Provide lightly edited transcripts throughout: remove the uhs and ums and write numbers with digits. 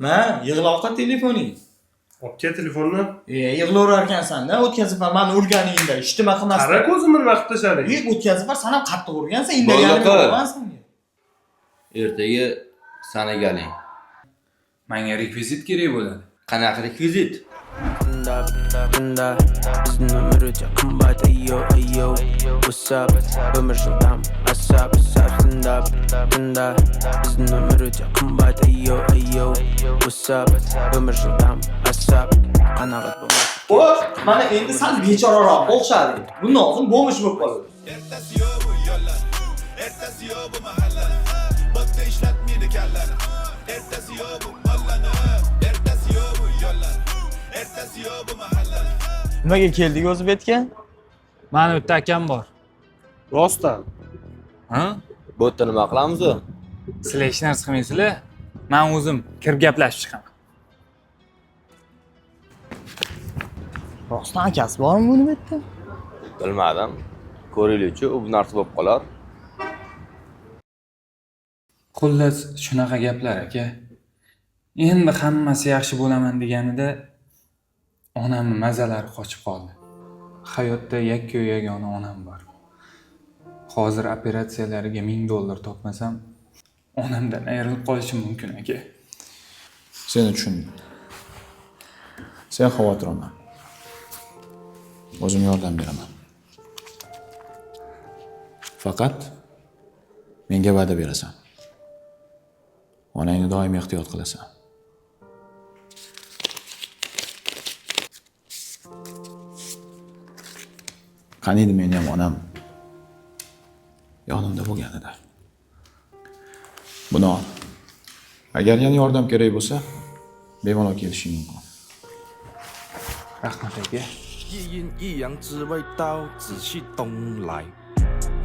Men yig'loqqa telefoning. Obke telefonni. Yig'laverarkansan-da, o'tkazib meni urganingda, ishtima qilmasdan. Qara ko'zimni vaqtlasharing. O'tkazib san ham qattiq urgansan, indaganing bo'laman senga. Ertaga sanagaling. Menga rekvizit kerak bo'ladi. Qanaqa rekvizit? Bizning umrcha qimmat ayo what's up umr shudam asab stand up bizning umrcha qimmat ayo what's up umr shudam asab qanaqat bo'lmoq Xo'sh, mana endi sal bechoraroq o'xshadi. Bundan oldin bo'mish bo'lib qoldi. Nimaga keldik o'zi betga? Mani bitta akam bor. Rostdan. Ha? Bu yerda nima qilamiz? Sizlar hech narsa qilmaysizlar. Men o'zim kirib gaplashib chiqaman. Rostdan akasi bormi buni betda? Bilmadim. Ko'raylik-chi, u bu narsa bo'lib qolar. Xullas shunaqa gaplar aka. Endi hammasi yaxshi bo'laman deganida onamning mazalari qochib qoldi. Hayotda yakka-yagona onam bor. Hozir operatsiyalariga $1000 topmasam, onamdan ayrilib qolishim mumkin aka. Seni tushundim. Sen xavotir olma. O'zim yordam beraman. Faqat menga va'da berasan. Onangni doim ehtiyot qilasan. Qaniydi men ham onam yonimda bo'lganida. Buni ol. Agar yana yordam kerak bo'lsa, bemalol kelishing mumkin. Rahmat aka. 一阴一阳之味道，仔细东来。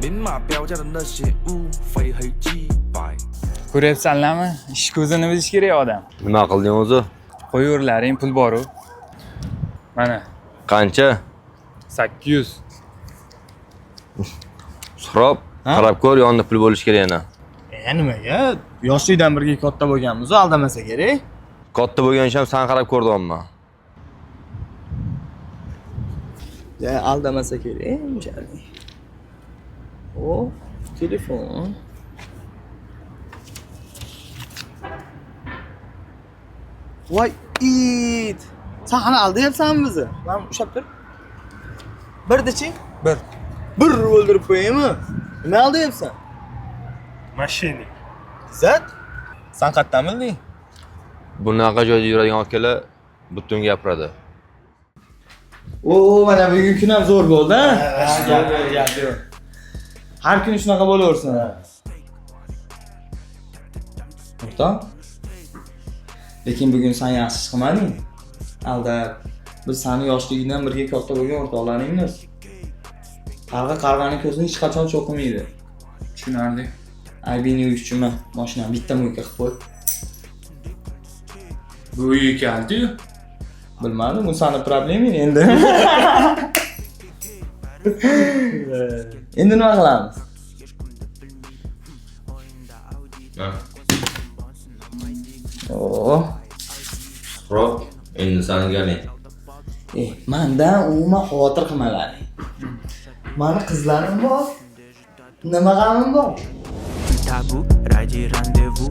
明码标价的那些物，非黑即白。 Ko'ryapsanlarmi? Ish ko'zini bilish kerak odam. Nima qilding o'zi? Qo'yurlaring pul bor-ku. Mana Qancha? 800. Suhrob, qarab ko'r, yonida pul bo'lish kerak yana. Nimaga? Yoshlikdan birga katta bo'lganmiz, aldamasa kerak. Katta bo'lgancha ham sen qarab ko'rdingmi? Aldamasa kerak, unchalik. O, telefon. Voy, it. Sen hali aldayapsanmi bizni? Men ushab tur. Birda-chi? Bir o'ldirib qo'yaymi? Nima aldayapsan? Mashinik. Zat? Sen qayerdan bilding? Bunaqa joyda yuradigan akalar butun gapiradi. Mana bugun kun ham zo'r bo'ldi, ha? Har kun shunaqa bo'laversin. O'rtoq. Lekin bugun sen yaxshi ish qilmading. Aldab, biz seni yoshligingdan birga katta bo'lgan o'rtoqlaringmiz. Qarg'aning ko'zini hech qachon cho'qimaydi. Tushunardik. Aybini uyushchimi? Mashinani bitta mo'yka qilib qo'y. Bu uyga keldi-yu. Bilmadim, bu seni probleming endi. Endi nima qilamiz? Suhrob, endi sanagaling. Mendan umuman xavotir qilmalaring. Mani qizlarim bor. Nima g'amim bor? Tabu, raji randevu,